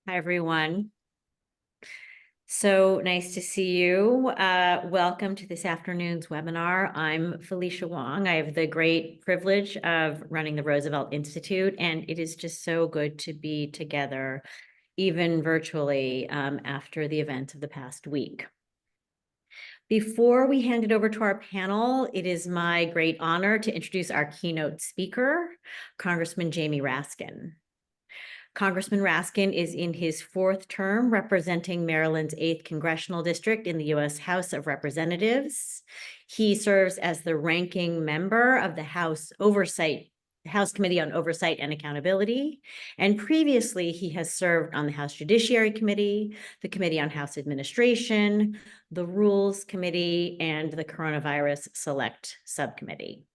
Hi, everyone. So nice to see you. Welcome to this afternoon's webinar. I'm Felicia Wong. I have the great privilege of running the Roosevelt Institute, and it is just so good to be together, even virtually, after the events of the past week. Before we hand it over to our panel, it is my great honor to introduce our keynote speaker, Congressman Jamie Raskin. Congressman Raskin is in his fourth term representing Maryland's 8th Congressional District in the U.S. House of Representatives. He serves as the ranking member of the House Committee on Oversight and Accountability. And previously, he has served on the House Judiciary Committee, the Committee on House Administration, the Rules Committee, and the Coronavirus Select Subcommittee.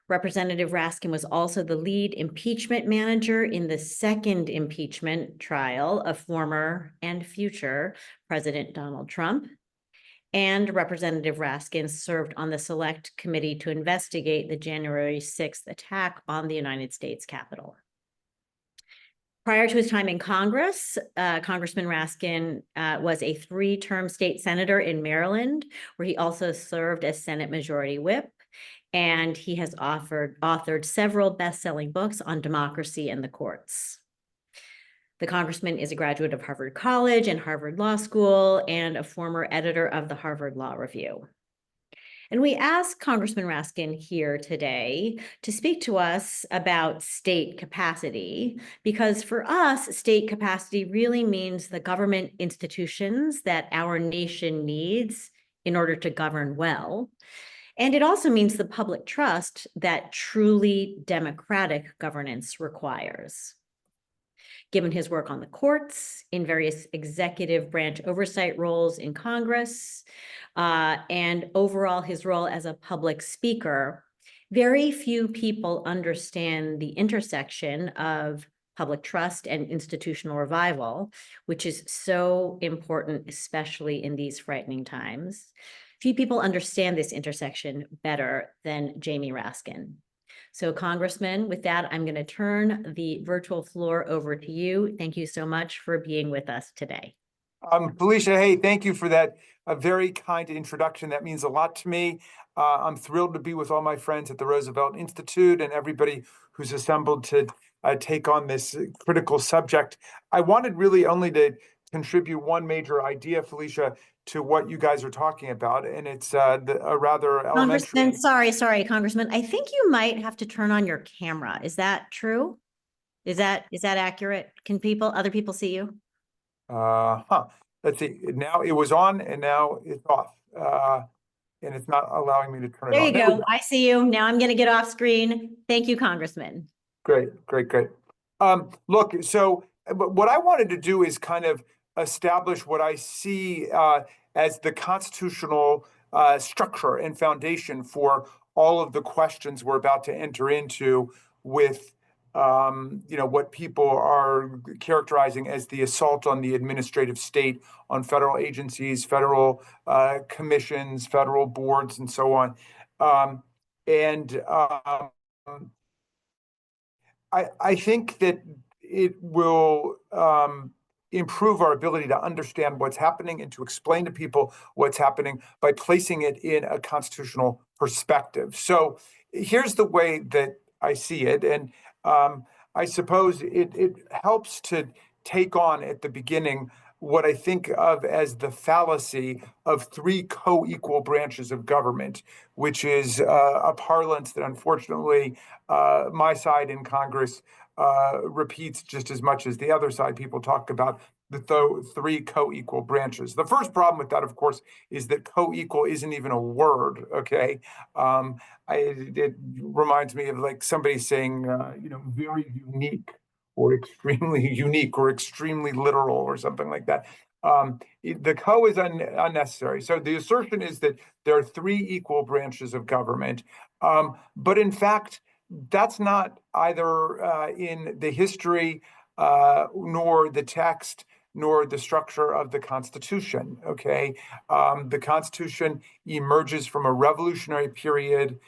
Representative Raskin was also the lead impeachment manager in the second impeachment trial of former and future President Donald Trump. And Representative Raskin served on the Select Committee to investigate the January 6th attack on the United States Capitol. Prior to his time in Congress, Congressman Raskin was a 3-term state senator in Maryland, where he also served as Senate Majority Whip. And he has authored several best-selling books on democracy and the courts. The congressman is a graduate of Harvard College and Harvard Law School and a former editor of the Harvard Law Review. And we asked Congressman Raskin here today to speak to us about state capacity, because for us, state capacity really means the government institutions that our nation needs in order to govern well. And it also means the public trust that truly democratic governance requires. Given his work on the courts, in various executive branch oversight roles in Congress, and overall his role as a public speaker, very few people understand the intersection of public trust and institutional revival, which is so important, especially in these frightening times. Few people understand this intersection better than Jamie Raskin. So Congressman, with that, I'm going to turn the virtual floor over to you. Thank you so much for being with us today. Felicia, hey, thank you for that very kind introduction. That means a lot to me. I'm thrilled to be with all my friends at the Roosevelt Institute and everybody who's assembled to take on this critical subject. I wanted really only to contribute one major idea, Felicia, to what you guys are talking about, and it's a rather elementary. Congressman, sorry, Congressman. I think you might have to turn on your camera. Is that true? Is that accurate? Can other people see you? Let's see. Now it was on, and now it's off, and it's not allowing me to turn it on. There you go. I see you. Now I'm going to get off screen. Thank you, Congressman. Great. Look, so what I wanted to do is kind of establish what I see as the constitutional structure and foundation for all of the questions we're about to enter into with what people are characterizing as the assault on the administrative state, on federal agencies, federal commissions, federal boards, and so on. I think that it will improve our ability to understand what's happening and to explain to people what's happening by placing it in a constitutional perspective. So here's the way that I see it. And I suppose it helps to take on at the beginning what I think of as the fallacy of 3 co-equal branches of government, which is a parlance that unfortunately my side in Congress repeats just as much as the other side. People talk about the 3 co-equal branches. The first problem with that, of course, is that co-equal isn't even a word, okay? It reminds me of like somebody saying, very unique or extremely unique or extremely literal or something like that. The co is unnecessary. So the assertion is that there are 3 equal branches of government. But in fact, that's not either in the history nor the text nor the structure of the Constitution, okay? The Constitution emerges from a revolutionary period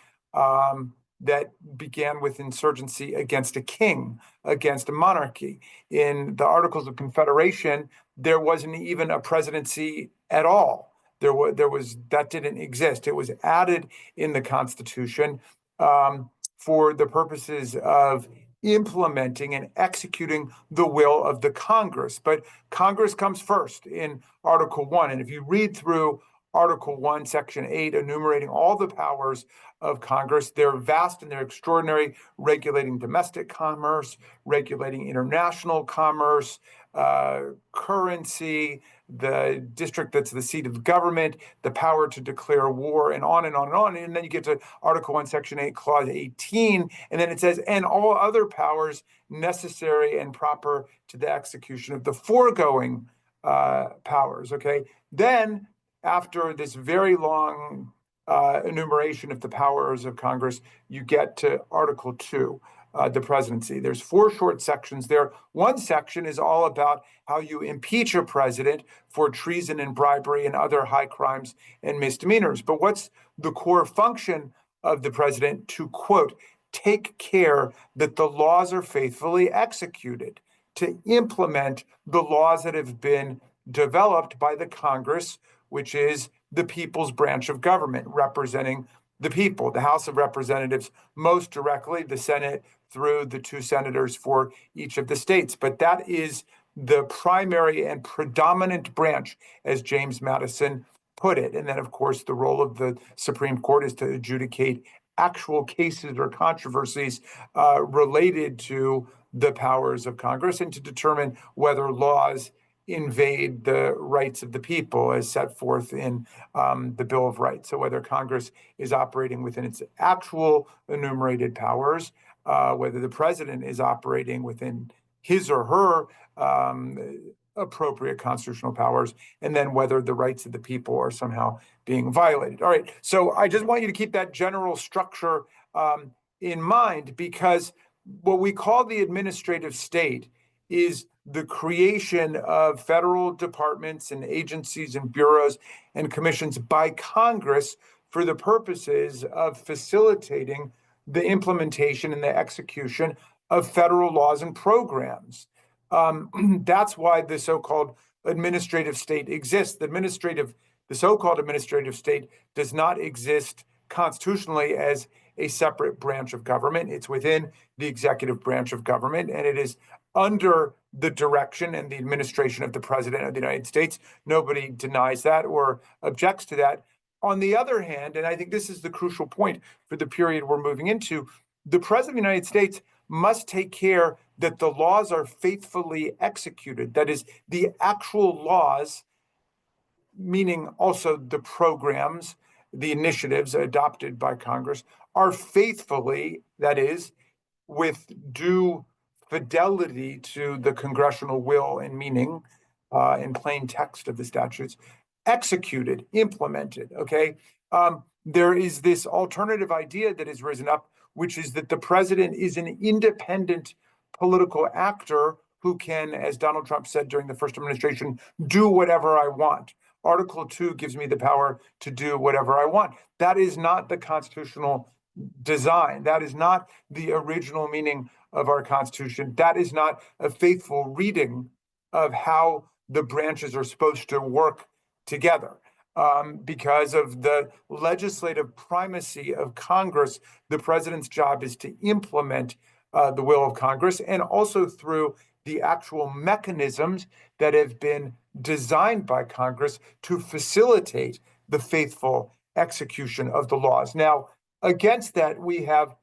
that began with insurgency against a king, against a monarchy. In the Articles of Confederation, there wasn't even a presidency at all. There was that didn't exist. It was added in the Constitution for the purposes of implementing and executing the will of the Congress. But Congress comes first in Article 1. And if you read through Article 1, Section 8, enumerating all the powers of Congress, they're vast and they're extraordinary, regulating domestic commerce, regulating international commerce, currency, the district that's the seat of government, the power to declare war, and on and on and on. And then you get to Article 1, Section 8, Clause 18, and then it says, and all other powers necessary and proper to the execution of the foregoing powers, okay? Then, after this very long enumeration of the powers of Congress, you get to Article 2, the presidency. There's 4 short sections there. One section is all about how you impeach a president for treason and bribery and other high crimes and misdemeanors. But what's the core function of the president? To, quote, take care that the laws are faithfully executed, to implement the laws that have been developed by the Congress, which is the people's branch of government, representing the people, the House of Representatives most directly, the Senate through the 2 senators for each of the states. But that is the primary and predominant branch, as James Madison put it. And then, of course, the role of the Supreme Court is to adjudicate actual cases or controversies related to the powers of Congress and to determine whether laws invade the rights of the people as set forth in the Bill of Rights. So whether Congress is operating within its actual enumerated powers, whether the president is operating within his or her appropriate constitutional powers, and then whether the rights of the people are somehow being violated. All right, so I just want you to keep that general structure in mind, because what we call the administrative state is the creation of federal departments and agencies and bureaus and commissions by Congress for the purposes of facilitating the implementation and the execution of federal laws and programs. That's why the so-called administrative state exists. The so-called administrative state does not exist constitutionally as a separate branch of government. It's within the executive branch of government, and it is under the direction and the administration of the President of the United States. Nobody denies that or objects to that. On the other hand, and I think this is the crucial point for the period we're moving into, the President of the United States must take care that the laws are faithfully executed. That is, the actual laws, meaning also the programs, the initiatives adopted by Congress, are faithfully, that is, with due fidelity to the congressional will and meaning in plain text of the statutes, executed, implemented, okay? There is this alternative idea that has risen up, which is that the president is an independent political actor who can, as Donald Trump said during the first administration, do whatever I want. Article 2 gives me the power to do whatever I want. That is not the constitutional design. That is not the original meaning of our Constitution. That is not a faithful reading of how the branches are supposed to work together. Because of the legislative primacy of Congress, the president's job is to implement the will of Congress, and also through the actual mechanisms that have been designed by Congress to facilitate the faithful execution of the laws. Now, against that, we have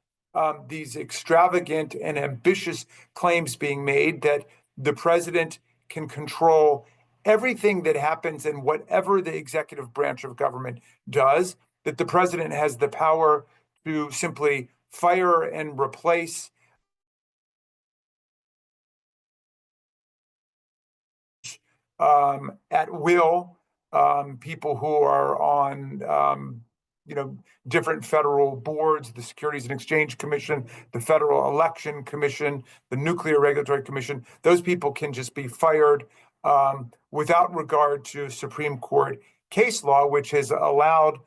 these extravagant and ambitious claims being made that the president can control everything that happens in whatever the executive branch of government does, that the president has the power to simply fire and replace at will people who are on different federal boards, the Securities and Exchange Commission, the Federal Election Commission, the Nuclear Regulatory Commission. Those people can just be fired without regard to Supreme Court case law, which has allowed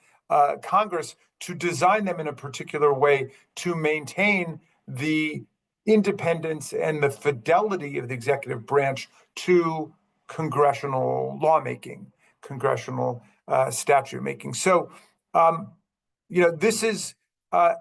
Congress to design them in a particular way to maintain the independence and the fidelity of the executive branch to congressional lawmaking, congressional statute making. So, this is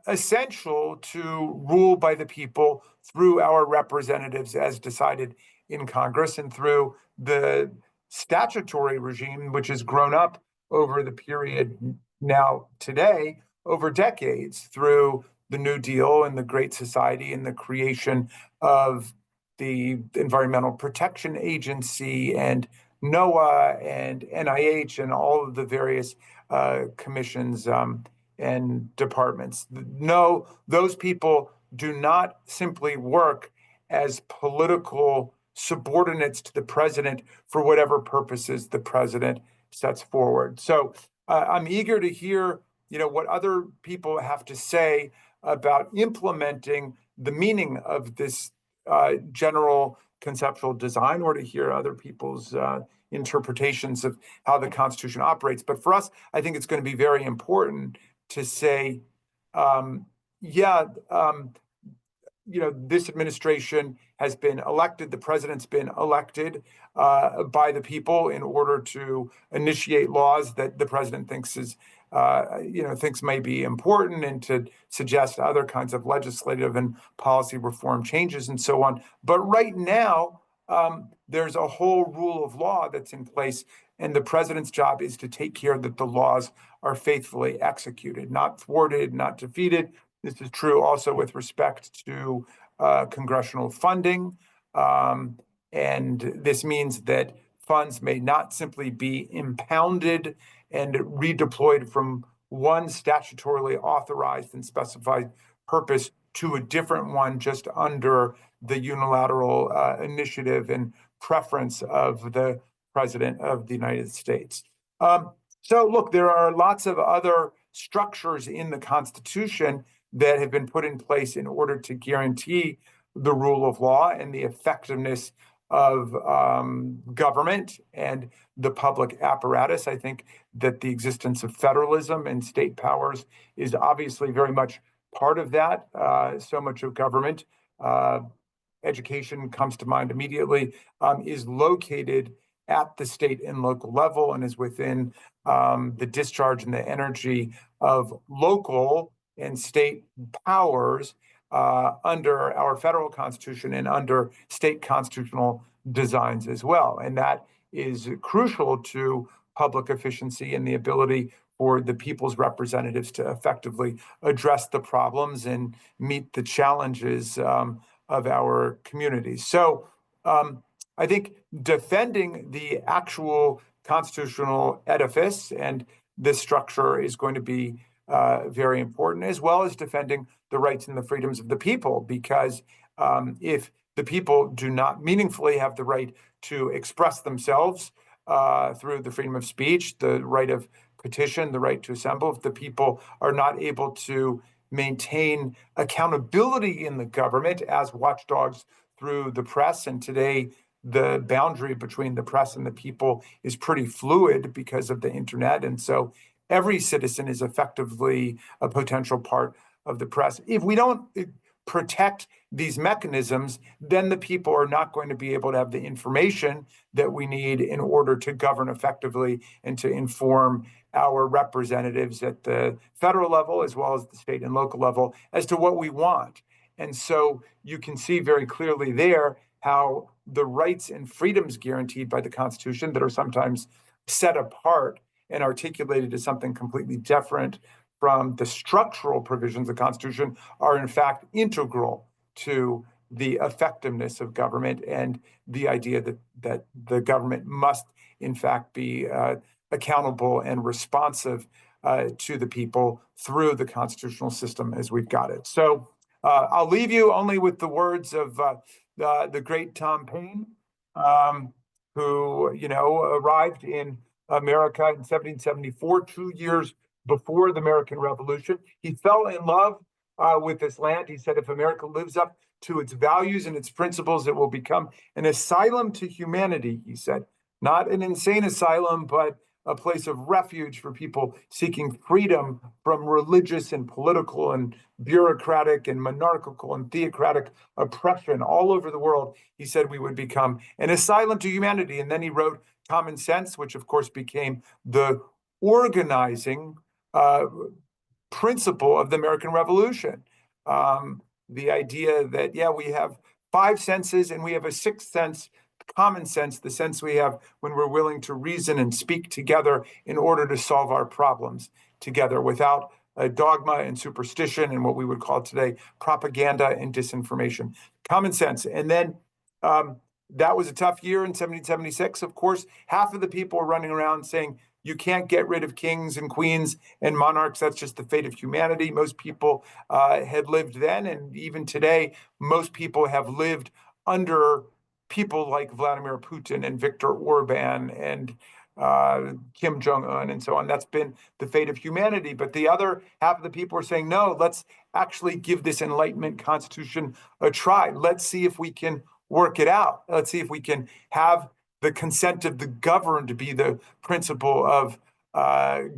essential to rule by the people through our representatives as decided in Congress and through the statutory regime, which has grown up over the period now today, over decades, through the New Deal and the Great Society and the creation of the Environmental Protection Agency and NOAA and NIH and all of the various commissions and departments. No, those people do not simply work as political subordinates to the president for whatever purposes the president sets forward. So I'm eager to hear, what other people have to say about implementing the meaning of this general conceptual design, or to hear other people's interpretations of how the Constitution operates. But for us, I think it's going to be very important to say, this administration has been elected, the president's been elected by the people in order to initiate laws that the president thinks thinks may be important, and to suggest other kinds of legislative and policy reform changes and so on. But right now, there's a whole rule of law that's in place, and the president's job is to take care that the laws are faithfully executed, not thwarted, not defeated. This is true also with respect to congressional funding. And this means that funds may not simply be impounded and redeployed from one statutorily authorized and specified purpose to a different one just under the unilateral initiative and preference of the President of the United States. So look, there are lots of other structures in the Constitution that have been put in place in order to guarantee the rule of law and the effectiveness of government and the public apparatus. I think that the existence of federalism and state powers is obviously very much part of that. So much of government, education comes to mind immediately, is located at the state and local level and is within the discharge and the energy of local and state powers under our federal constitution and under state constitutional designs as well. And that is crucial to public efficiency and the ability for the people's representatives to effectively address the problems and meet the challenges of our communities. So I think defending the actual constitutional edifice and this structure is going to be very important, as well as defending the rights and the freedoms of the people, because if the people do not meaningfully have the right to express themselves through the freedom of speech, the right of petition, the right to assemble, if the people are not able to maintain accountability in the government as watchdogs through the press, and today the boundary between the press and the people is pretty fluid because of the internet, and so every citizen is effectively a potential part of the press. If we don't protect these mechanisms, then the people are not going to be able to have the information that we need in order to govern effectively and to inform our representatives at the federal level, as well as the state and local level, as to what we want. And so you can see very clearly there how the rights and freedoms guaranteed by the Constitution that are sometimes set apart and articulated as something completely different from the structural provisions of the Constitution are in fact integral to the effectiveness of government and the idea that the government must in fact be accountable and responsive to the people through the constitutional system as we've got it. So I'll leave you only with the words of the great Tom Paine, who arrived in America in 1774, 2 years before the American Revolution. He fell in love with this land. He said, if America lives up to its values and its principles, it will become an asylum to humanity, he said. Not an insane asylum, but a place of refuge for people seeking freedom from religious and political and bureaucratic and monarchical and theocratic oppression all over the world. He said we would become an asylum to humanity. And then he wrote Common Sense, which of course became the organizing principle of the American Revolution. The idea that, yeah, we have five senses and we have a sixth sense, common sense, the sense we have when we're willing to reason and speak together in order to solve our problems together without a dogma and superstition and what we would call today propaganda and disinformation. Common sense. And then that was a tough year in 1776. Of course, half of the people were running around saying, you can't get rid of kings and queens and monarchs. That's just the fate of humanity. Most people had lived then, and even today, most people have lived under people like Vladimir Putin and Viktor Orban and Kim Jong-un and so on. That's been the fate of humanity. But the other half of the people are saying, no, let's actually give this Enlightenment Constitution a try. Let's see if we can work it out. Let's see if we can have the consent of the governed be the principle of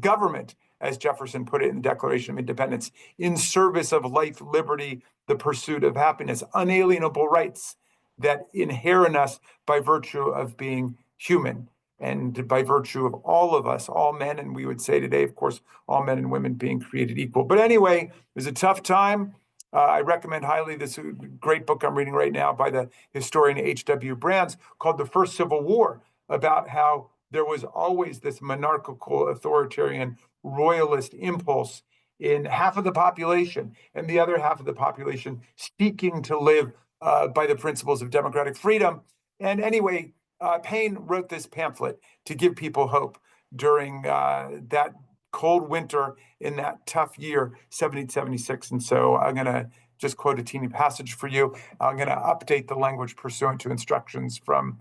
government, as Jefferson put it in the Declaration of Independence, in service of life, liberty, the pursuit of happiness, unalienable rights that inherit us by virtue of being human and by virtue of all of us, all men, and we would say today, of course, all men and women being created equal. But anyway, it was a tough time. I recommend highly this great book I'm reading right now by the historian H.W. Brands called The First Civil War, about how there was always this monarchical, authoritarian, royalist impulse in half of the population, and the other half of the population seeking to live by the principles of democratic freedom. And anyway, Paine wrote this pamphlet to give people hope during that cold winter in that tough year, 1776. And so I'm going to just quote a teeny passage for you. I'm going to update the language pursuant to instructions from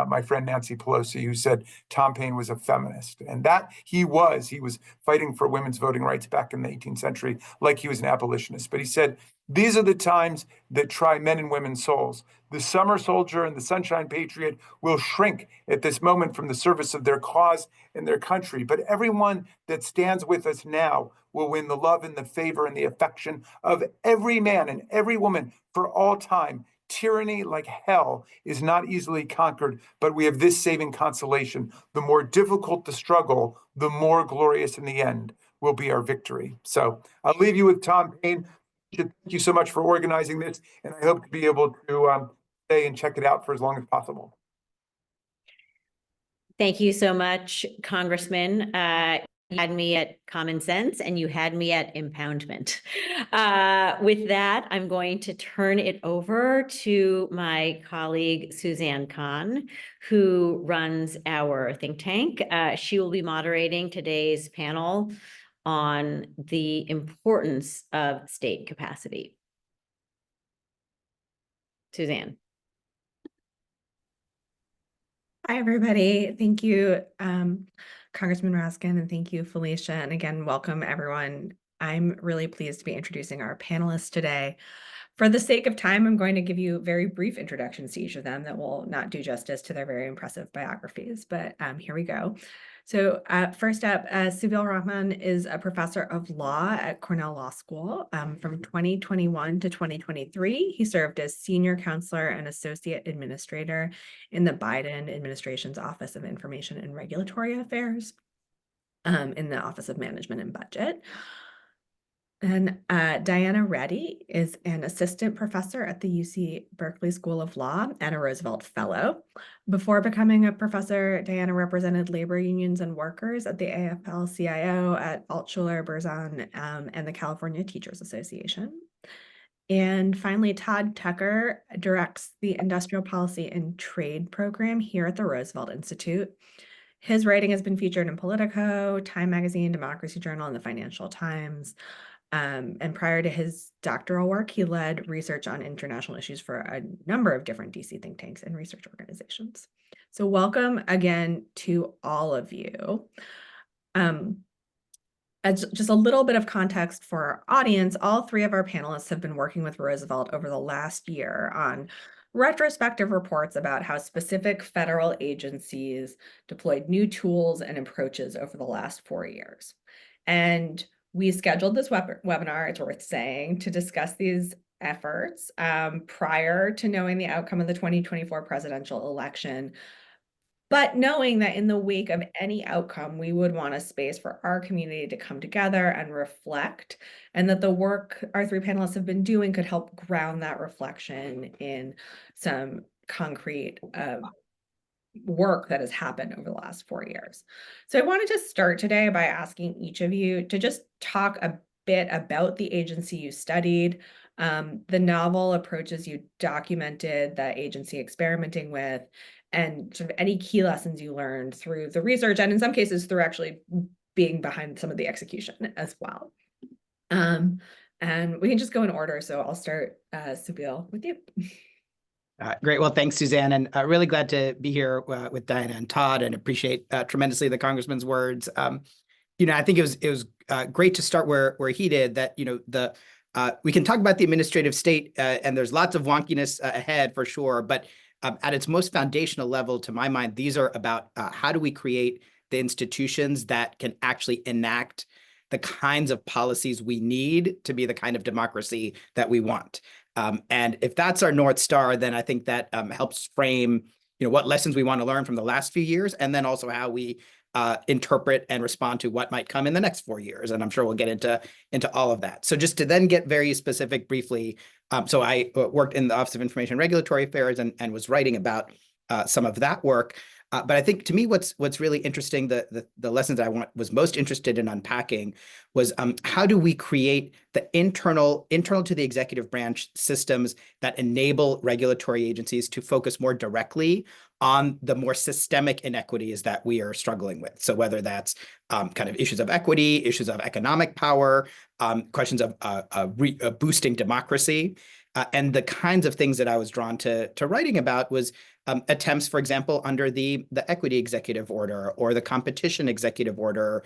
my friend Nancy Pelosi, who said Tom Paine was a feminist. And that he was fighting for women's voting rights back in the 18th century, like he was an abolitionist. But he said, these are the times that try men and women's souls. The summer soldier and the sunshine patriot will shrink at this moment from the service of their cause and their country. But everyone that stands with us now will win the love and the favor and the affection of every man and every woman for all time. Tyranny, like hell, is not easily conquered, but we have this saving consolation. The more difficult the struggle, the more glorious in the end will be our victory. So I'll leave you with Tom Paine. Thank you so much for organizing this, and I hope to be able to stay and check it out for as long as possible. Thank you so much, Congressman. You had me at Common Sense and you had me at impoundment. With that, I'm going to turn it over to my colleague, Suzanne Kahn, who runs our think tank. She will be moderating today's panel on the importance of state capacity. Suzanne. Hi, everybody. Thank you, Congressman Raskin, and thank you, Felicia. And again, welcome, everyone. I'm really pleased to be introducing our panelists today. For the sake of time, I'm going to give you very brief introductions to each of them that will not do justice to their very impressive biographies, but here we go. So first up, Subil Rahman is a professor of law at Cornell Law School. From 2021 to 2023, he served as senior counselor and associate administrator in the Biden administration's Office of Information and Regulatory Affairs, in the Office of Management and Budget. And Diana Reddy is an assistant professor at the UC Berkeley School of Law and a Roosevelt Fellow. Before becoming a professor, Diana represented labor unions and workers at the AFL-CIO, at Altshuler, Berzon, and the California Teachers Association. And finally, Todd Tucker directs the Industrial Policy and Trade program here at the Roosevelt Institute. His writing has been featured in Politico, Time Magazine, Democracy Journal, and the Financial Times. And prior to his doctoral work, he led research on international issues for a number of different DC think tanks and research organizations. So welcome again to all of you. As just a little bit of context for our audience, all three of our panelists have been working with Roosevelt over the last year on retrospective reports about how specific federal agencies deployed new tools and approaches over the last 4 years. And we scheduled this webinar, it's worth saying, to discuss these efforts prior to knowing the outcome of the 2024 presidential election, but knowing that in the wake of any outcome, we would want a space for our community to come together and reflect, and that the work our 3 panelists have been doing could help ground that reflection in some concrete work that has happened over the last 4 years. So I wanted to start today by asking each of you to just talk a bit about the agency you studied, the novel approaches you documented the agency experimenting with, and sort of any key lessons you learned through the research, and in some cases through actually being behind some of the execution as well. And we can just go in order. So I'll start, Subil, with you. Great. Well, thanks, Suzanne. And really glad to be here with Diana and Todd, and appreciate tremendously the Congressman's words. I think it was great to start where he did, that, we can talk about the administrative state, and there's lots of wonkiness ahead for sure. But at its most foundational level, to my mind, these are about how do we create the institutions that can actually enact the kinds of policies we need to be the kind of democracy that we want. And if that's our North Star, then I think that helps frame, what lessons we want to learn from the last few years, and then also how we interpret and respond to what might come in the next 4 years. And I'm sure we'll get into all of that. So just to then get very specific briefly, so I worked in the Office of Information and Regulatory Affairs and was writing about some of that work. But I think to me, what's really interesting, the lessons that I was most interested in unpacking was how do we create the internal to the executive branch systems that enable regulatory agencies to focus more directly on the more systemic inequities that we are struggling with. So whether that's kind of issues of equity, issues of economic power, questions of boosting democracy. And the kinds of things that I was drawn to writing about was attempts, for example, under the equity executive order or the competition executive order,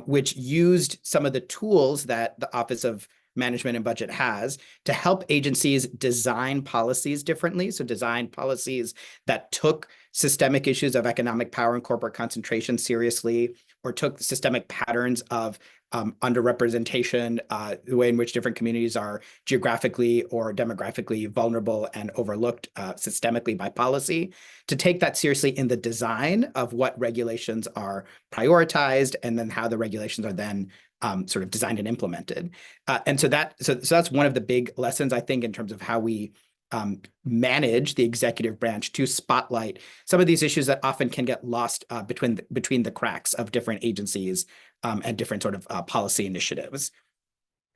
which used some of the tools that the Office of Management and Budget has to help agencies design policies differently. So design policies that took systemic issues of economic power and corporate concentration seriously, or took systemic patterns of underrepresentation, the way in which different communities are geographically or demographically vulnerable and overlooked systemically by policy, to take that seriously in the design of what regulations are prioritized, and then how the regulations are then sort of designed and implemented. And so that's one of the big lessons, I think, in terms of how we manage the executive branch to spotlight some of these issues that often can get lost between the cracks of different agencies and different sort of policy initiatives.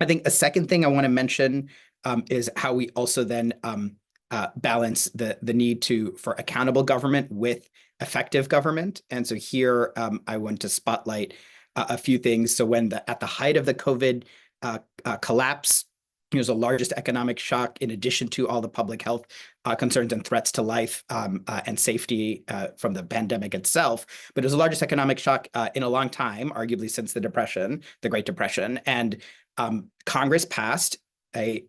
I think a second thing I want to mention is how we also then balance the need for accountable government with effective government. And so here I want to spotlight a few things. So at the height of the COVID collapse, it was the largest economic shock, in addition to all the public health concerns and threats to life and safety from the pandemic itself. But it was the largest economic shock in a long time, arguably since the Great Depression. And Congress passed a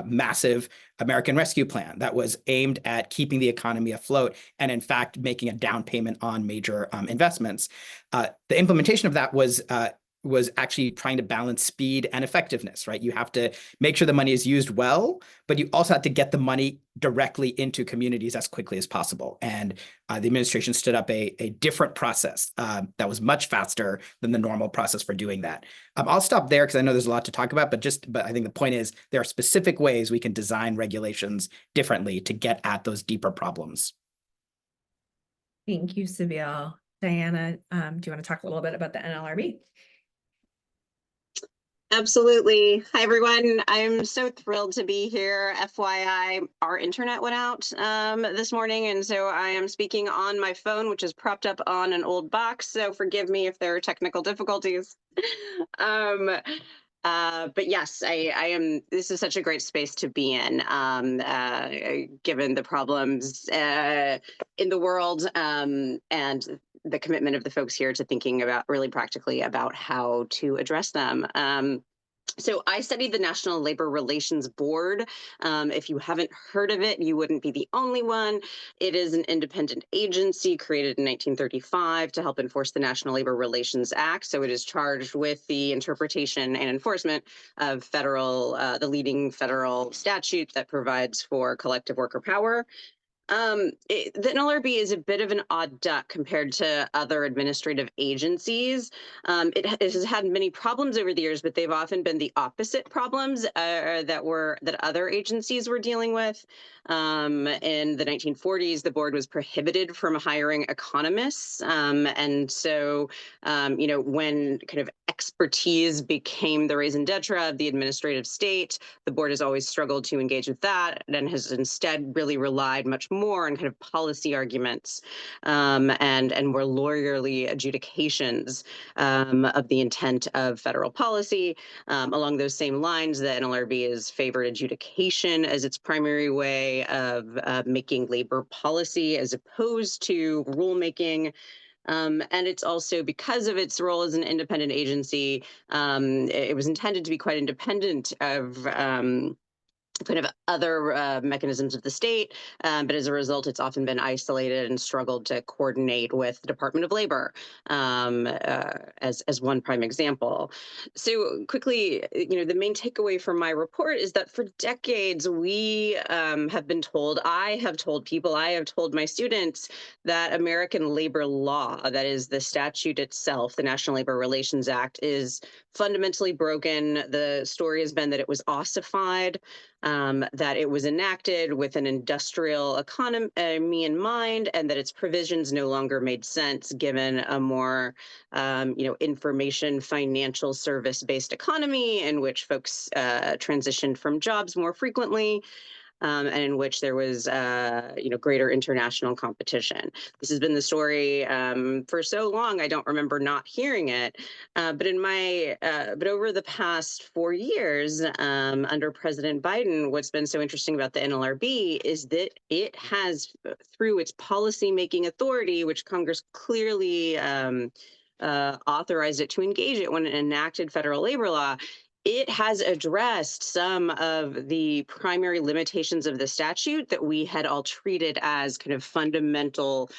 massive American Rescue Plan that was aimed at keeping the economy afloat and, in fact, making a down payment on major investments. The implementation of that was actually trying to balance speed and effectiveness, right? You have to make sure the money is used well, but you also have to get the money directly into communities as quickly as possible. And the administration stood up a different process that was much faster than the normal process for doing that. I'll stop there because I know there's a lot to talk about, but I think the point is there are specific ways we can design regulations differently to get at those deeper problems. Thank you, Subil. Diana, do you want to talk a little bit about the NLRB? Absolutely. Hi, everyone. I'm so thrilled to be here. FYI, our internet went out this morning, and so I am speaking on my phone, which is propped up on an old box. So forgive me if there are technical difficulties. But yes, I am. This is such a great space to be in, given the problems in the world and the commitment of the folks here to thinking about really practically about how to address them. So I studied the National Labor Relations Board. If you haven't heard of it, you wouldn't be the only one. It is an independent agency created in 1935 to help enforce the National Labor Relations Act. So it is charged with the interpretation and enforcement of the leading federal statute that provides for collective worker power. The NLRB is a bit of an odd duck compared to other administrative agencies. It has had many problems over the years, but they've often been the opposite problems that other agencies were dealing with. In the 1940s, the board was prohibited from hiring economists, and so when kind of expertise became the raison d'etre of the administrative state, the board has always struggled to engage with that and has instead really relied much more on kind of policy arguments and more lawyerly adjudications of the intent of federal policy. Along those same lines, the NLRB has favored adjudication as its primary way of making labor policy as opposed to rulemaking. And it's also, because of its role as an independent agency, it was intended to be quite independent of kind of other mechanisms of the state, but as a result, it's often been isolated and struggled to coordinate with the Department of Labor, as one prime example. So quickly, the main takeaway from my report is that for decades we have been told, I have told people, I have told my students that American labor law, that is the statute itself, the National Labor Relations Act, is fundamentally broken. The story has been that it was ossified, that it was enacted with an industrial economy in mind, and that its provisions no longer made sense given a more, information financial service-based economy in which folks transitioned from jobs more frequently. And in which there was, greater international competition. This has been the story for so long. I don't remember not hearing it. But over the past 4 years, under President Biden, what's been so interesting about the NLRB is that it has, through its policymaking authority, which Congress clearly authorized it to engage it when it enacted federal labor law, it has addressed some of the primary limitations of the statute that we had all treated as kind of fundamental,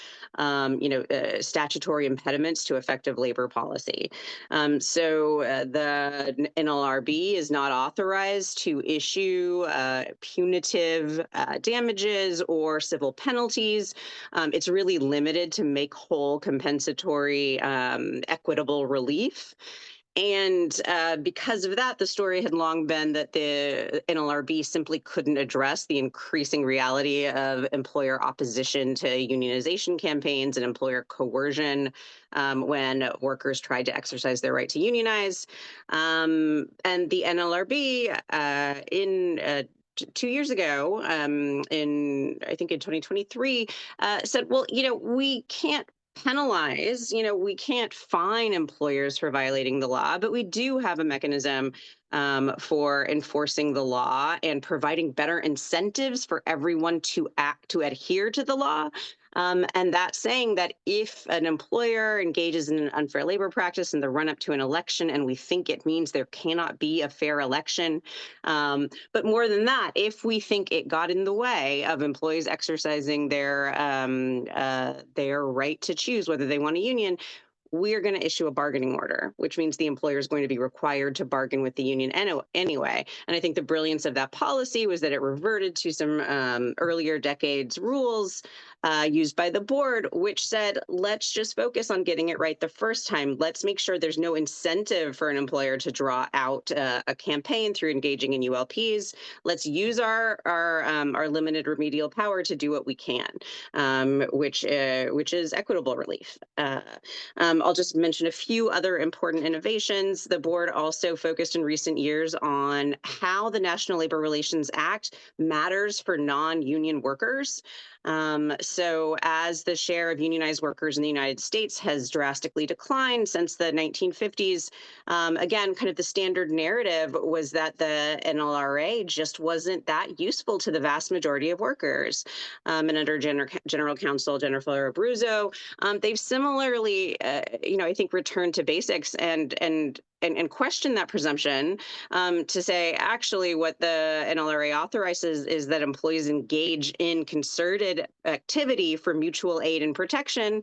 statutory impediments to effective labor policy. So the NLRB is not authorized to issue punitive damages or civil penalties. It's really limited to make whole compensatory equitable relief. And because of that, the story had long been that the NLRB simply couldn't address the increasing reality of employer opposition to unionization campaigns and employer coercion when workers tried to exercise their right to unionize. And the NLRB in 2 years ago, in 2023, said, well, we can't penalize, we can't fine employers for violating the law, but we do have a mechanism for enforcing the law and providing better incentives for everyone to adhere to the law. And that's saying that if an employer engages in an unfair labor practice in the run up to an election, and we think it means there cannot be a fair election, but more than that, if we think it got in the way of employees exercising their right to choose whether they want a union, we are going to issue a bargaining order, which means the employer is going to be required to bargain with the union anyway. And I think the brilliance of that policy was that it reverted to some earlier decades rules used by the board, which said, let's just focus on getting it right the first time. Let's make sure there's no incentive for an employer to draw out a campaign through engaging in ULPs. Let's use our limited remedial power to do what we can, which is equitable relief. I'll just mention a few other important innovations. The board also focused in recent years on how the National Labor Relations Act matters for non-union workers. So as the share of unionized workers in the United States has drastically declined since the 1950s, again, kind of the standard narrative was that the NLRA just wasn't that useful to the vast majority of workers. And under General Counsel Jennifer Abruzzo, they've similarly, I think, returned to basics and and question that presumption, to say, actually, what the NLRA authorizes is that employees engage in concerted activity for mutual aid and protection.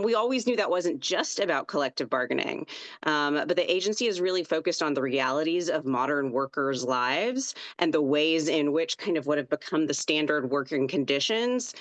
We always knew that wasn't just about collective bargaining, but the agency is really focused on the realities of modern workers' lives and the ways in which kind of what have become the standard working conditions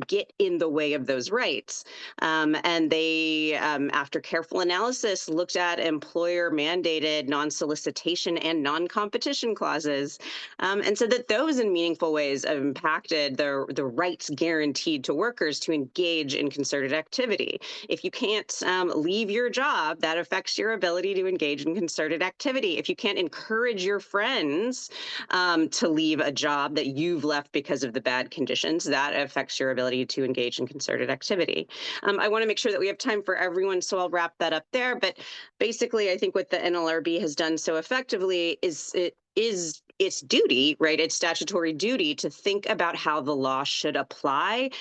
get in the way of those rights. And they, after careful analysis, looked at employer-mandated non-solicitation and non-competition clauses, and said that those in meaningful ways have impacted the rights guaranteed to workers to engage in concerted activity. If you can't leave your job, that affects your ability to engage in concerted activity. If you can't encourage your friends to leave a job that you've left because of the bad conditions, that affects your ability to engage in concerted activity. I want to make sure that we have time for everyone, so I'll wrap that up there. But basically, I think what the NLRB has done so effectively is its duty, right? Its statutory duty to think about how the law should apply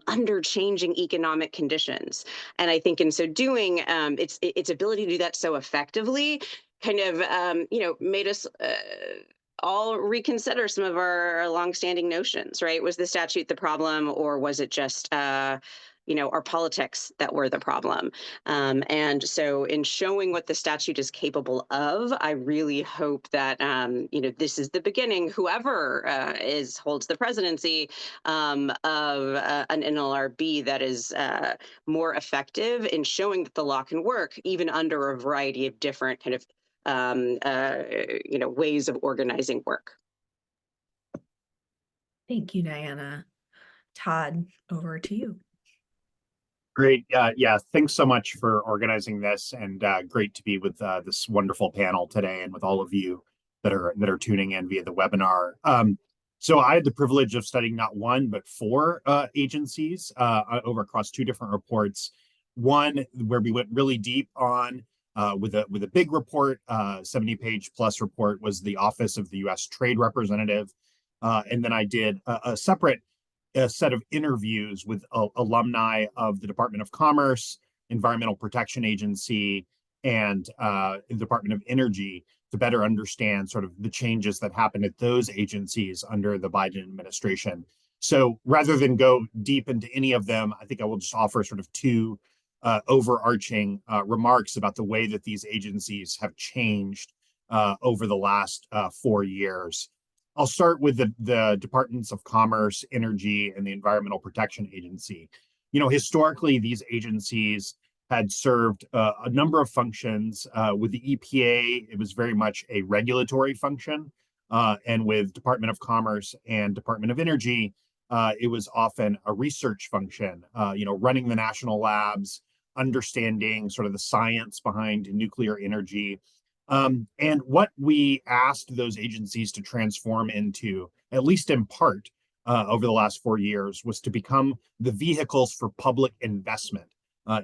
under changing economic conditions. And I think in so doing, its ability to do that so effectively kind of, made us all reconsider some of our longstanding notions, right? Was the statute the problem, or was it just, our politics that were the problem? And so in showing what the statute is capable of, I really hope that, this is the beginning, whoever holds the presidency of an NLRB that is more effective in showing that the law can work, even under a variety of different kind of ways of organizing work. Thank you, Diana. Todd, over to you. Great. Yeah, thanks so much for organizing this, and great to be with this wonderful panel today and with all of you that are tuning in via the webinar. So I had the privilege of studying not one, but four agencies over across two different reports. One where we went really deep on with a big report, 70-page plus report, was the Office of the U.S. Trade Representative. And then I did a separate set of interviews with alumni of the Department of Commerce, Environmental Protection Agency, and the Department of Energy to better understand sort of the changes that happened at those agencies under the Biden administration. So rather than go deep into any of them, I think I will just offer sort of two overarching remarks about the way that these agencies have changed over the last 4 years. I'll start with the Departments of Commerce, Energy, and the Environmental Protection Agency. Historically, these agencies had served a number of functions. With the EPA, it was very much a regulatory function. And with Department of Commerce and Department of Energy, it was often a research function, running the national labs, understanding sort of the science behind nuclear energy. And what we asked those agencies to transform into, at least in part, over the last 4 years, was to become the vehicles for public investment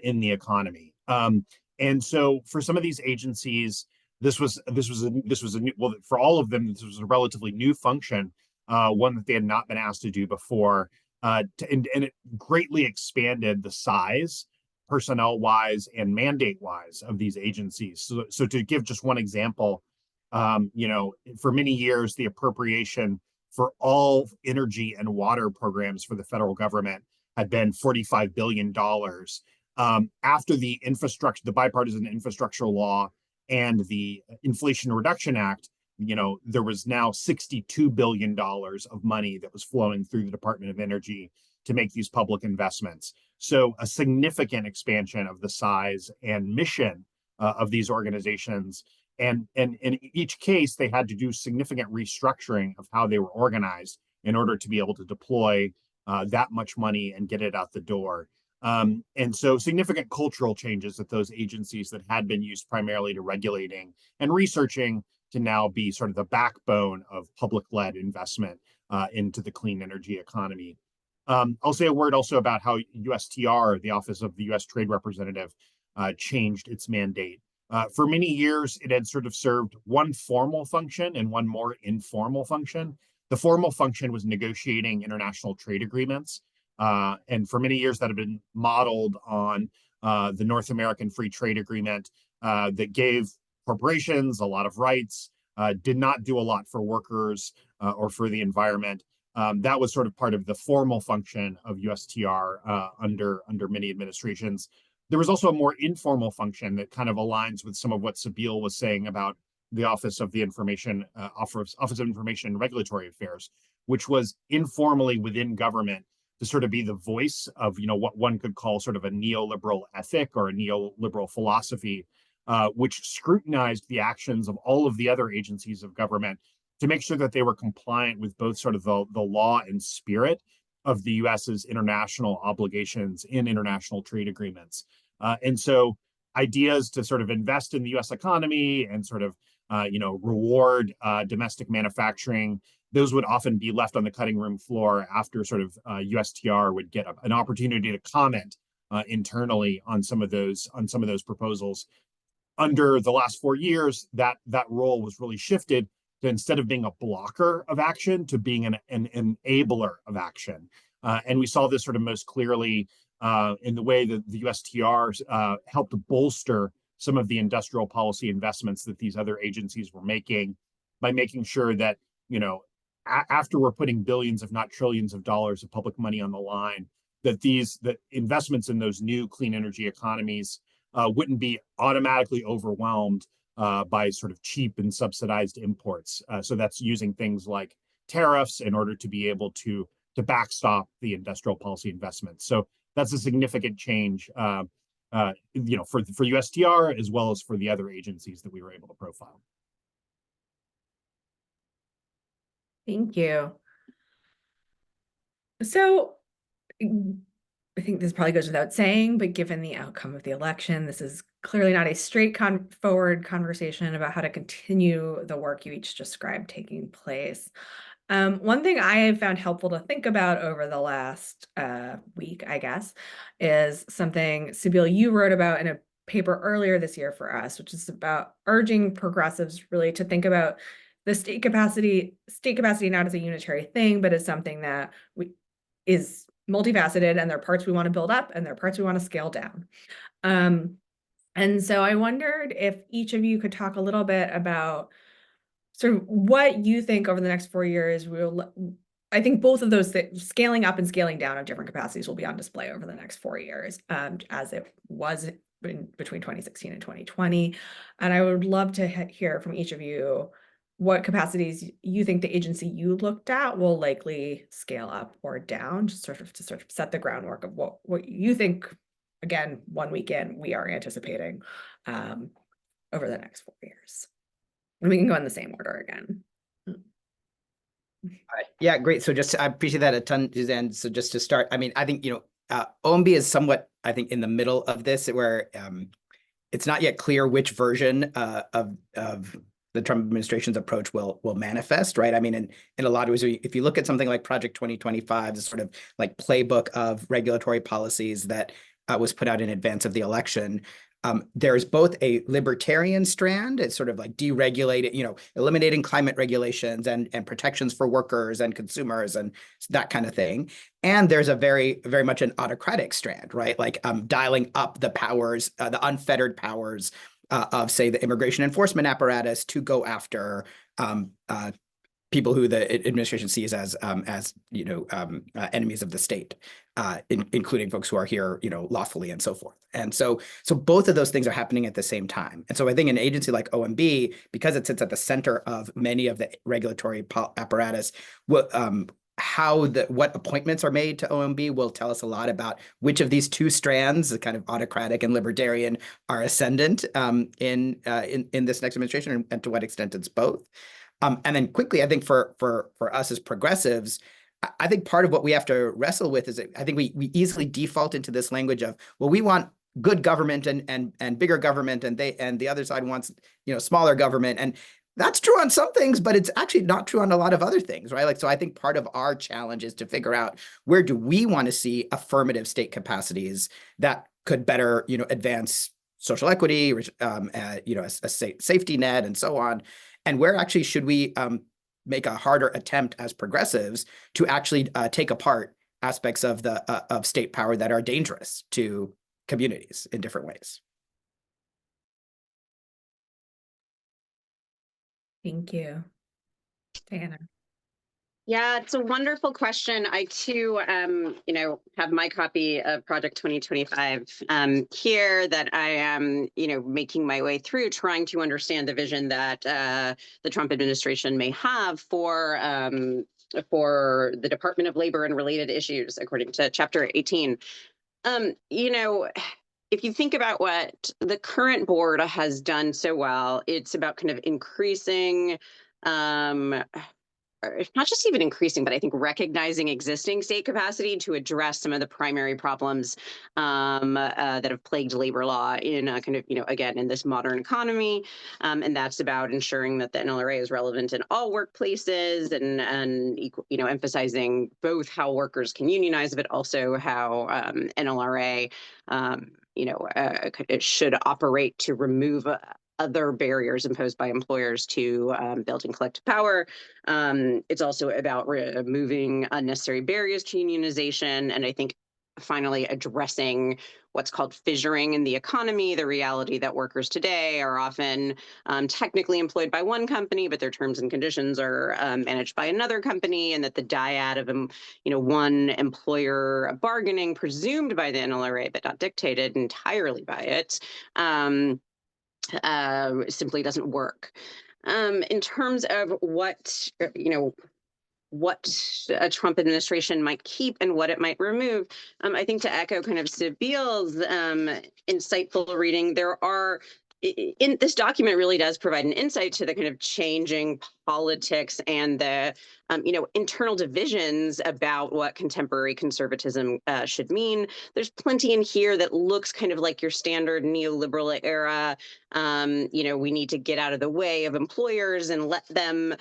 in the economy. And so, for some of these agencies, this was a new, well, for all of them, this was a relatively new function, one that they had not been asked to do before, and it greatly expanded the size, personnel-wise and mandate-wise, of these agencies. So to give just one example, for many years, the appropriation for all energy and water programs for the federal government had been $45 billion. After the bipartisan infrastructure law and the Inflation Reduction Act, there was now $62 billion of money that was flowing through the Department of Energy to make these public investments. So a significant expansion of the size and mission of these organizations. And in each case, they had to do significant restructuring of how they were organized in order to be able to deploy that much money and get it out the door. And so significant cultural changes at those agencies that had been used primarily to regulating and researching to now be sort of the backbone of public-led investment into the clean energy economy. I'll say a word also about how USTR, the Office of the U.S. Trade Representative, changed its mandate. For many years, it had sort of served one formal function and one more informal function. The formal function was negotiating international trade agreements. And for many years, that had been modeled on the North American Free Trade Agreement that gave corporations a lot of rights, did not do a lot for workers or for the environment. That was sort of part of the formal function of USTR under many administrations. There was also a more informal function that kind of aligns with some of what Sabeel was saying about the Office of Information and Regulatory Affairs, which was informally within government to sort of be the voice of, what one could call sort of a neoliberal ethic or a neoliberal philosophy, which scrutinized the actions of all of the other agencies of government to make sure that they were compliant with both sort of the law and spirit of the US's international obligations in international trade agreements. And so ideas to sort of invest in the US economy and sort of, reward domestic manufacturing, those would often be left on the cutting room floor after sort of USTR would get an opportunity to comment internally on some of those proposals. Under the last 4 years, that role was really shifted to, instead of being a blocker of action, to being an enabler of action. And we saw this sort of most clearly in the way that the USTR helped bolster some of the industrial policy investments that these other agencies were making, by making sure that, after we're putting billions, if not trillions of dollars of public money on the line, that investments in those new clean energy economies wouldn't be automatically overwhelmed by sort of cheap and subsidized imports. So that's using things like tariffs in order to be able to backstop the industrial policy investments. So that's a significant change, for USTR as well as for the other agencies that we were able to profile. Thank you. So I think this probably goes without saying, but given the outcome of the election, this is clearly not a straightforward conversation about how to continue the work you each described taking place. One thing I have found helpful to think about over the last week, I guess, is something, Sabeel, you wrote about in a paper earlier this year for us, which is about urging progressives really to think about the state capacity not as a unitary thing, but as something that is multifaceted, and there are parts we want to build up and there are parts we want to scale down. And so I wondered if each of you could talk a little bit about sort of what you think over the next 4 years I think both of those scaling up and scaling down of different capacities will be on display over the next 4 years, as it was between 2016 and 2020. And I would love to hear from each of you what capacities you think the agency you looked at will likely scale up or down, just to set the groundwork of what you think, again, 1 week in, we are anticipating over the next 4 years. And we can go in the same order again. Yeah, great. So I appreciate that a ton, Suzanne. So just to start, I mean, I think, OMB is somewhat, I think, in the middle of this, where it's not yet clear which version of the Trump administration's approach will manifest, right? I mean, in a lot of ways, if you look at something like Project 2025, the sort of like playbook of regulatory policies that was put out in advance of the election, there's both a libertarian strand, it's sort of like deregulated, eliminating climate regulations and protections for workers and consumers and that kind of thing. And there's a very, very much an autocratic strand, right? Like dialing up the powers, the unfettered powers of, say, the immigration enforcement apparatus to go after people who the administration sees as enemies of the state, including folks who are here, lawfully and so forth. And so both of those things are happening at the same time. And so I think an agency like OMB, because it sits at the center of many of the regulatory apparatus, what appointments are made to OMB will tell us a lot about which of these two strands, the kind of autocratic and libertarian, are ascendant in this next administration, and to what extent it's both. And then quickly, I think for us as progressives, I think part of what we have to wrestle with is that I think we easily default into this language of, well, we want good government and bigger government, and the other side wants smaller government, and that's true on some things, but it's actually not true on a lot of other things, right? Like, so I think part of our challenge is to figure out, where do we want to see affirmative state capacities that could better advance social equity, a safety net, and so on. And where actually should we make a harder attempt as progressives to actually take apart aspects of of state power that are dangerous to communities in different ways? Thank you. Diana. Yeah, it's a wonderful question. I too, have my copy of Project 2025 here that I am, making my way through, trying to understand the vision that the Trump administration may have for the Department of Labor and related issues, according to Chapter 18. If you think about what the current board has done so well, it's about kind of increasing or not just even increasing, but I think recognizing existing state capacity to address some of the primary problems that have plagued labor law in a kind of, again, in this modern economy. And that's about ensuring that the NLRA is relevant in all workplaces and emphasizing both how workers can unionize, but also how NLRA, it should operate to remove other barriers imposed by employers to building collective power. It's also about removing unnecessary barriers to unionization. And I think finally addressing what's called fissuring in the economy, the reality that workers today are often technically employed by one company, but their terms and conditions are managed by another company, and that the dyad of one employer bargaining presumed by the NLRA, but not dictated entirely by it, simply doesn't work. In terms of what a Trump administration might keep and what it might remove, I think to echo kind of Sabil's insightful reading, in this document really does provide an insight to the kind of changing politics and the internal divisions about what contemporary conservatism should mean. There's plenty in here that looks kind of like your standard neoliberal era. We need to get out of the way of employers and let them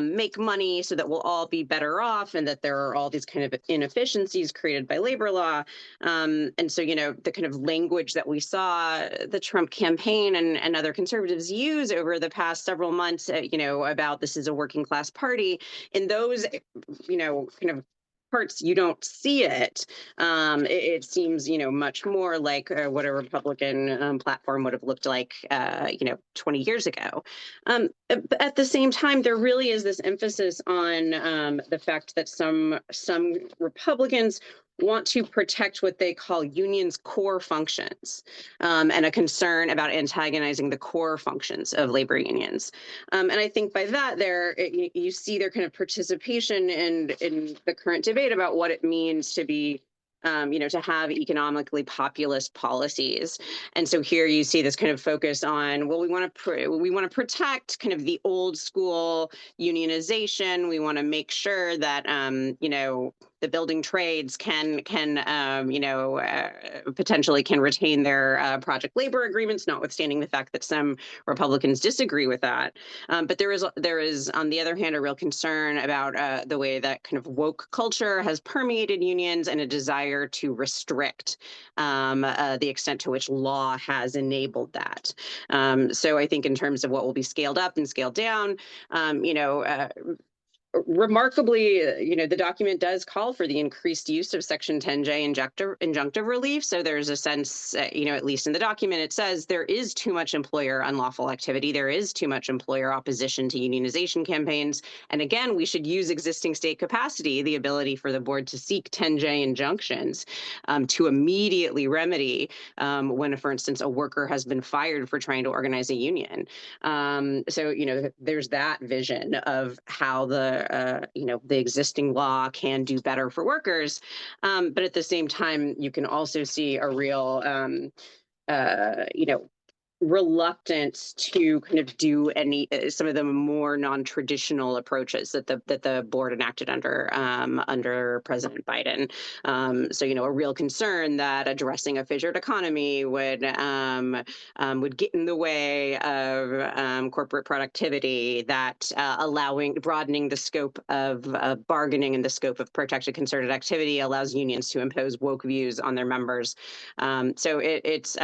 make money so that we'll all be better off, and that there are all these kind of inefficiencies created by labor law. And so, the kind of language that we saw the Trump campaign and other conservatives use over the past several months, about this is a working class party, in those, kind of parts you don't see it. It seems, much more like what a Republican platform would have looked like, 20 years ago. But at the same time, there really is this emphasis on the fact that some Republicans want to protect what they call unions' core functions, and a concern about antagonizing the core functions of labor unions. And I think by that, you see their kind of participation in the current debate about what it means to be to have economically populist policies. And so here you see this kind of focus on, well, we want to protect kind of the old school unionization. We want to make sure that the building trades can potentially can retain their project labor agreements, notwithstanding the fact that some Republicans disagree with that. But there is on the other hand a real concern about the way that kind of woke culture has permeated unions, and a desire to restrict the extent to which law has enabled that. So I think in terms of what will be scaled up and scaled down, remarkably, the document does call for the increased use of Section 10J injunctive relief. So there's a sense, at least in the document, it says there is too much employer unlawful activity. There is too much employer opposition to unionization campaigns. And again, we should use existing state capacity, the ability for the board to seek 10J injunctions to immediately remedy when, for instance, a worker has been fired for trying to organize a union. So, there's that vision of how the existing law can do better for workers. But at the same time, you can also see a real, reluctance to kind of do some of the more non-traditional approaches that the board enacted under President Biden. So a real concern that addressing a fissured economy would get in the way of corporate productivity, that broadening the scope of bargaining and the scope of protected concerted activity allows unions to impose woke views on their members. So it's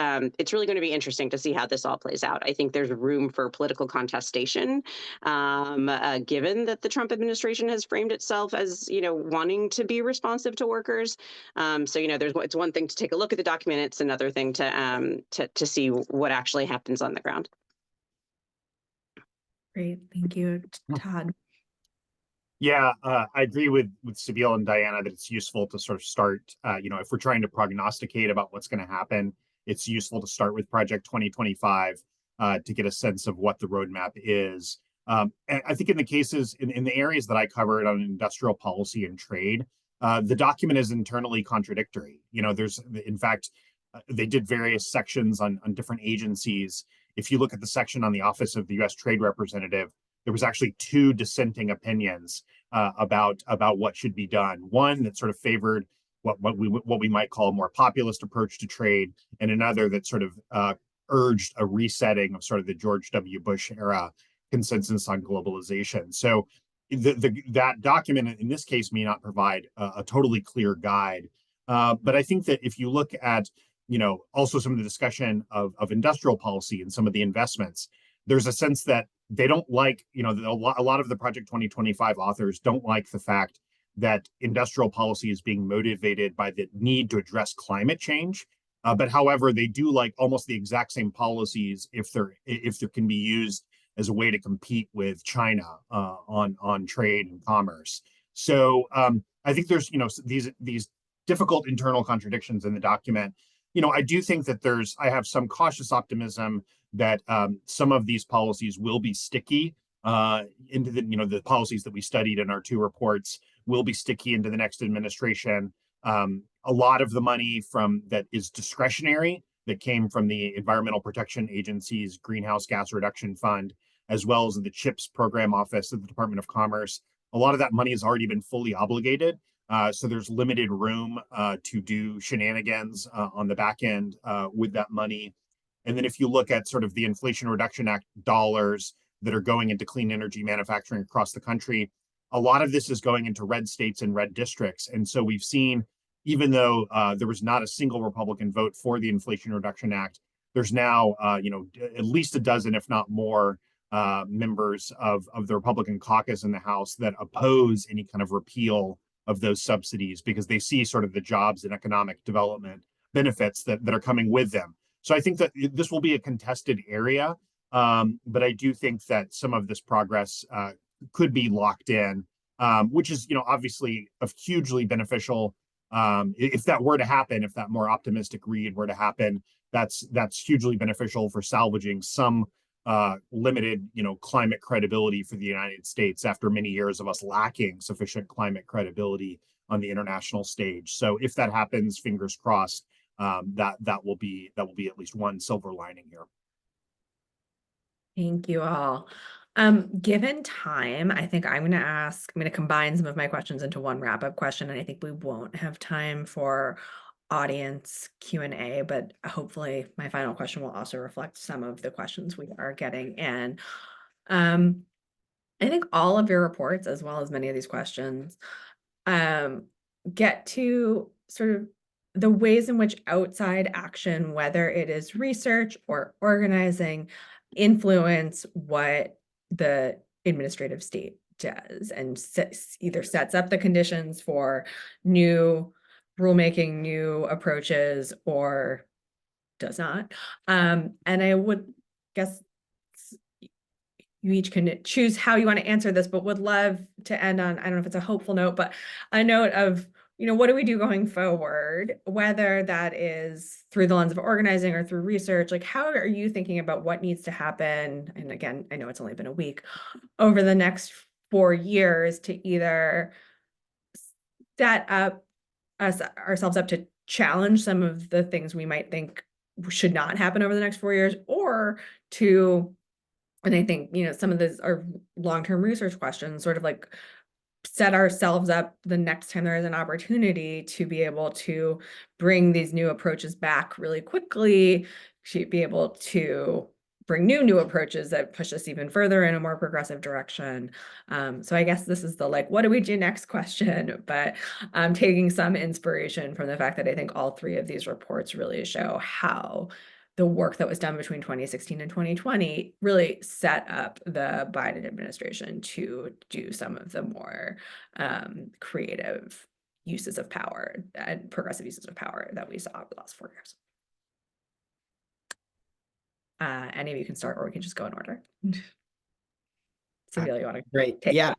really going to be interesting to see how this all plays out. I think there's room for political contestation, given that the Trump administration has framed itself as, wanting to be responsive to workers. So, it's one thing to take a look at the document. It's another thing to see what actually happens on the ground. Great, thank you, Todd. Yeah, I agree with Sabine and Diana that it's useful to sort of start, if we're trying to prognosticate about what's going to happen, it's useful to start with Project 2025 to get a sense of what the roadmap is. And I think in the cases, in the areas that I covered on industrial policy and trade, the document is internally contradictory. In fact, they did various sections on different agencies. If you look at the section on the Office of the U.S. Trade Representative, there was actually two dissenting opinions about what should be done. One that sort of favored what we might call a more populist approach to trade, and another that sort of urged a resetting of sort of the George W. Bush era consensus on globalization. So that document in this case may not provide a totally clear guide. But I think that if you look at also some of the discussion of industrial policy and some of the investments, there's a sense that they don't like, a lot of the Project 2025 authors don't like the fact that industrial policy is being motivated by the need to address climate change. But however, they do like almost the exact same policies if they can be used as a way to compete with China on trade and commerce. So I think there's these difficult internal contradictions in the document. I do think that I have some cautious optimism that some of these policies will be sticky into the policies that we studied in our two reports will be sticky into the next administration. A lot of the money that is discretionary that came from the Environmental Protection Agency's Greenhouse Gas Reduction Fund, as well as the CHIPS Program Office of the Department of Commerce, a lot of that money has already been fully obligated. So there's limited room to do shenanigans on the back end with that money. And then if you look at sort of the Inflation Reduction Act dollars that are going into clean energy manufacturing across the country, a lot of this is going into red states and red districts. And so we've seen, even though there was not a single Republican vote for the Inflation Reduction Act, there's now, at least a dozen, if not more, members of the Republican caucus in the House that oppose any kind of repeal of those subsidies because they see sort of the jobs and economic development benefits that are coming with them. So I think that this will be a contested area, but I do think that some of this progress could be locked in, which is, obviously hugely beneficial. If that were to happen, if that more optimistic read were to happen, that's hugely beneficial for salvaging some limited, climate credibility for the United States after many years of us lacking sufficient climate credibility on the international stage. So if that happens, fingers crossed, that will be at least one silver lining here. Thank you all. Given time, I think I'm going to combine some of my questions into one wrap-up question, and I think we won't have time for audience Q&A, but hopefully my final question will also reflect some of the questions we are getting. And I think all of your reports, as well as many of these questions, get to sort of the ways in which outside action, whether it is research or organizing, influence what the administrative state does and either sets up the conditions for new rulemaking, new approaches, or does not. And I would guess you each can choose how you want to answer this, but would love to end on, I don't know if it's a hopeful note, but a note of, what do we do going forward, whether that is through the lens of organizing or through research? Like, how are you thinking about what needs to happen? And again, I know it's only been a week, over the next 4 years to either set up ourselves up to challenge some of the things we might think should not happen over the next 4 years, or to, and I think, some of these are long-term research questions, sort of like set ourselves up the next time there is an opportunity to be able to bring these new approaches back really quickly, to be able to bring new approaches that push us even further in a more progressive direction. So I guess this is the what do we do next question, but I'm taking some inspiration from the fact that I think all 3 of these reports really show how the work that was done between 2016 and 2020 really set up the Biden administration to do some of the more creative uses of power and progressive uses of power that we saw over the last 4 years. Any of you can start, or we can just go in order. Seville, you want to Great. take? Yeah.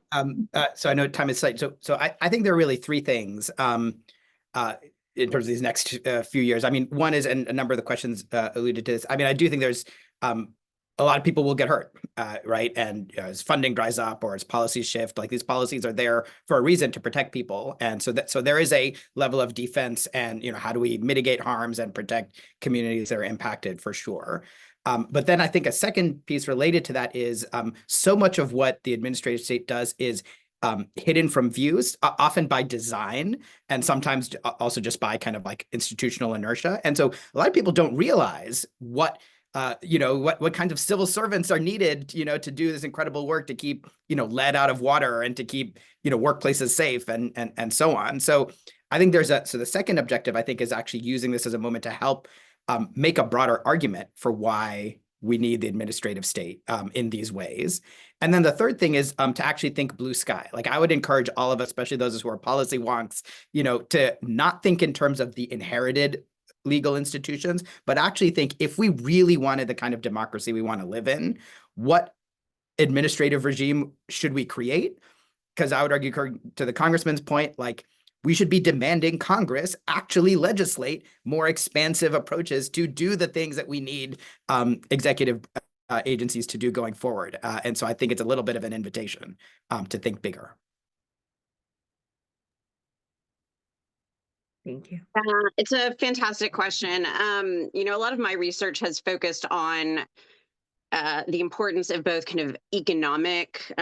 So I know time is tight. So I think there are really three things in terms of these next few years. I mean, one is, and a number of the questions alluded to this. I mean, I do think there's a lot of people will get hurt, right? And as funding dries up or as policies shift, like these policies are there for a reason to protect people. And so there is a level of defense and, how do we mitigate harms and protect communities that are impacted, for sure. But then I think a second piece related to that is so much of what the administrative state does is hidden from views, often by design, and sometimes also just by kind of like institutional inertia. And so a lot of people don't realize what kinds of civil servants are needed, to do this incredible work to keep, lead out of water and to keep, workplaces safe and so on. So I think so the second objective, I think, is actually using this as a moment to help make a broader argument for why we need the administrative state in these ways. And then the third thing is to actually think blue sky. Like I would encourage all of us, especially those who are policy wonks, to not think in terms of the inherited legal institutions, but actually think if we really wanted the kind of democracy we want to live in, what administrative regime should we create? Because I would argue, to the congressman's point, like we should be demanding Congress actually legislate more expansive approaches to do the things that we need executive agencies to do going forward. And so I think it's a little bit of an invitation to think bigger. Thank you. It's a fantastic question. A lot of my research has focused on the importance of both kind of economic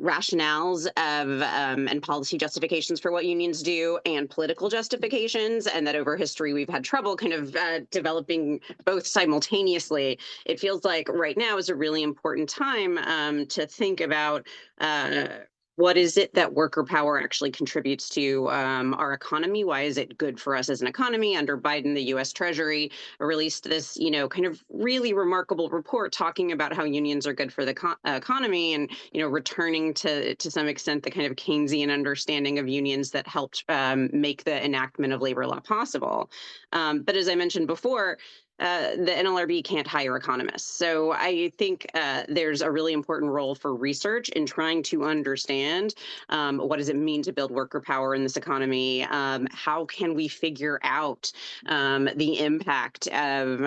rationales of and policy justifications for what unions do and political justifications, and that over history we've had trouble kind of developing both simultaneously. It feels like right now is a really important time to think about what is it that worker power actually contributes to our economy? Why is it good for us as an economy? Under Biden, the U.S. Treasury released this, kind of really remarkable report talking about how unions are good for the economy and, returning to some extent the kind of Keynesian understanding of unions that helped make the enactment of labor law possible. But as I mentioned before, the NLRB can't hire economists. So I think there's a really important role for research in trying to understand what does it mean to build worker power in this economy? How can we figure out the impact of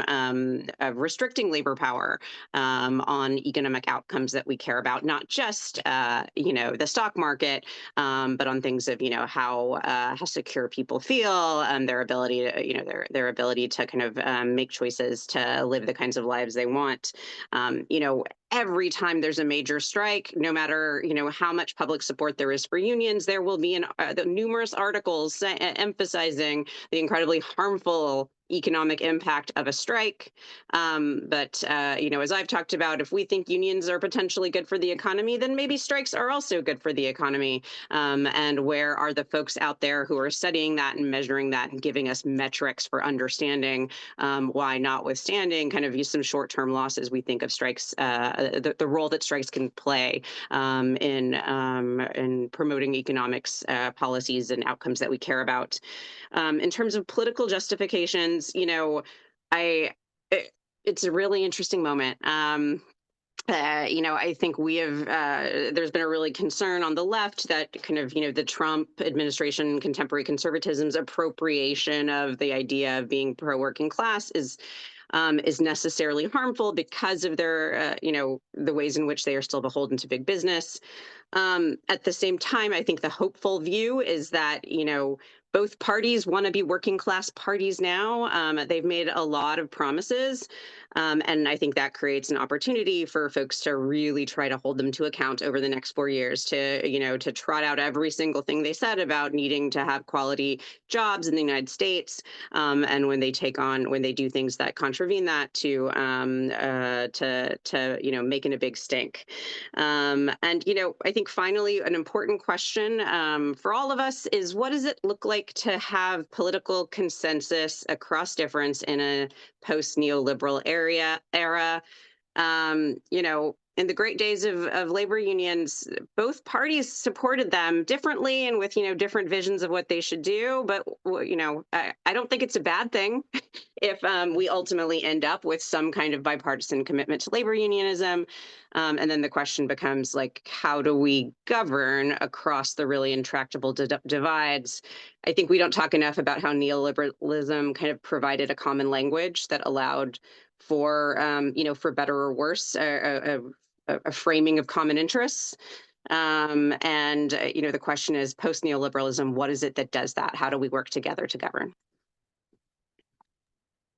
restricting labor power on economic outcomes that we care about, not just, the stock market, but on things of, how secure people feel, their ability to, their ability to kind of make choices to live the kinds of lives they want. Every time there's a major strike, no matter, how much public support there is for unions, there will be the numerous articles emphasizing the incredibly harmful economic impact of a strike. But as I've talked about, if we think unions are potentially good for the economy, then maybe strikes are also good for the economy. And where are the folks out there who are studying that and measuring that and giving us metrics for understanding why, notwithstanding kind of some short-term losses, we think of strikes, the role that strikes can play in promoting economics policies and outcomes that we care about. In terms of political justifications, it's a really interesting moment. I think we have, there's been a really concern on the left that kind of, the Trump administration, contemporary conservatism's appropriation of the idea of being pro-working class is necessarily harmful because of their, the ways in which they are still beholden to big business. At the same time, I think the hopeful view is that, both parties want to be working class parties now. They've made a lot of promises. And I think that creates an opportunity for folks to really try to hold them to account over the next 4 years to trot out every single thing they said about needing to have quality jobs in the United States. And when they do things that contravene that to making a big stink. And, I think finally an important question for all of us is what does it look like to have political consensus across difference in a post-neoliberal era? in the great days of labor unions, both parties supported them differently and with, different visions of what they should do. But, I don't think it's a bad thing if we ultimately end up with some kind of bipartisan commitment to labor unionism. And then the question becomes, like, how do we govern across the really intractable divides? I think we don't talk enough about how neoliberalism kind of provided a common language that allowed for, for better or worse, a framing of common interests. The question is, post neoliberalism, what is it that does that? How do we work together to govern?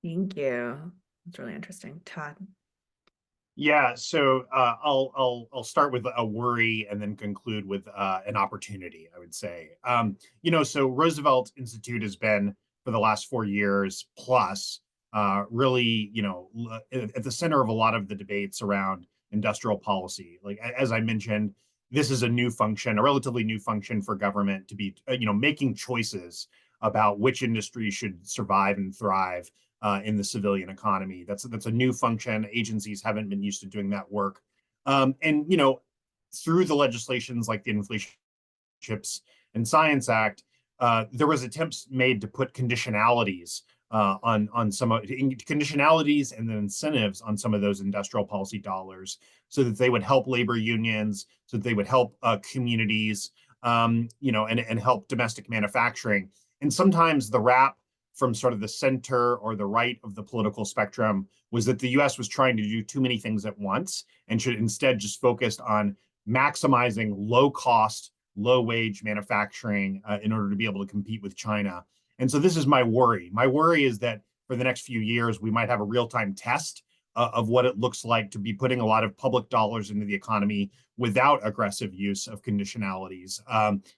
Thank you. It's really interesting. Todd. Yeah, so I'll start with a worry and then conclude with an opportunity, I would say. So Roosevelt Institute has been for the last 4 years plus really, at the center of a lot of the debates around industrial policy. Like as I mentioned, this is a new function, a relatively new function for government to be, making choices about which industry should survive and thrive in the civilian economy. That's a new function. Agencies haven't been used to doing that work. Through the legislations like the Inflation Chips and Science Act, there was attempts made to put conditionalities on some conditionalities and then incentives on some of those industrial policy dollars, so that they would help labor unions, so that they would help communities, and help domestic manufacturing. And sometimes the rap from sort of the center or the right of the political spectrum was that the US was trying to do too many things at once and should instead just focus on maximizing low cost, low wage manufacturing in order to be able to compete with China. And so this is my worry. My worry is that for the next few years, we might have a real-time test of what it looks like to be putting a lot of public dollars into the economy without aggressive use of conditionalities.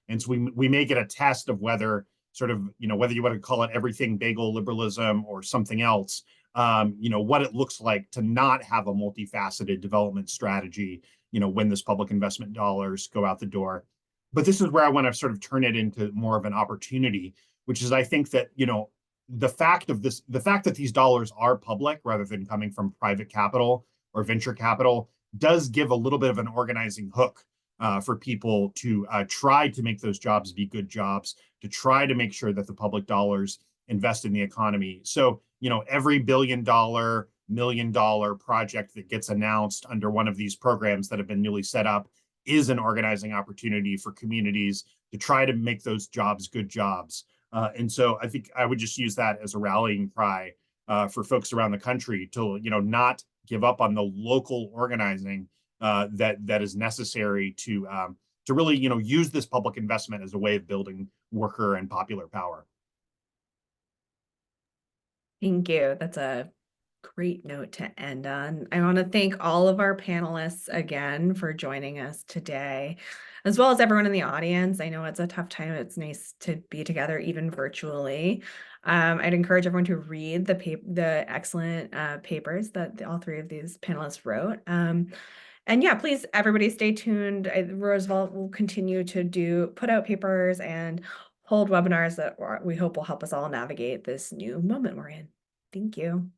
And so we may get a test of whether whether you want to call it everything bagel liberalism or something else, what it looks like to not have a multifaceted development strategy, when this public investment dollars go out the door. But this is where I want to sort of turn it into more of an opportunity, which is I think that, the fact that these dollars are public rather than coming from private capital or venture capital does give a little bit of an organizing hook for people to try to make those jobs be good jobs, to try to make sure that the public dollars invest in the economy. So, every $1 billion, $1 million project that gets announced under one of these programs that have been newly set up is an organizing opportunity for communities to try to make those jobs good jobs. And so I think I would just use that as a rallying cry for folks around the country to, not give up on the local organizing that is necessary to really, use this public investment as a way of building worker and popular power. Thank you. That's a great note to end on. I want to thank all of our panelists again for joining us today, as well as everyone in the audience. I know it's a tough time. It's nice to be together, even virtually. I'd encourage everyone to read the excellent papers that all 3 of these panelists wrote. And yeah, please, everybody stay tuned. Roosevelt will continue to put out papers and hold webinars that we hope will help us all navigate this new moment we're in. Thank you.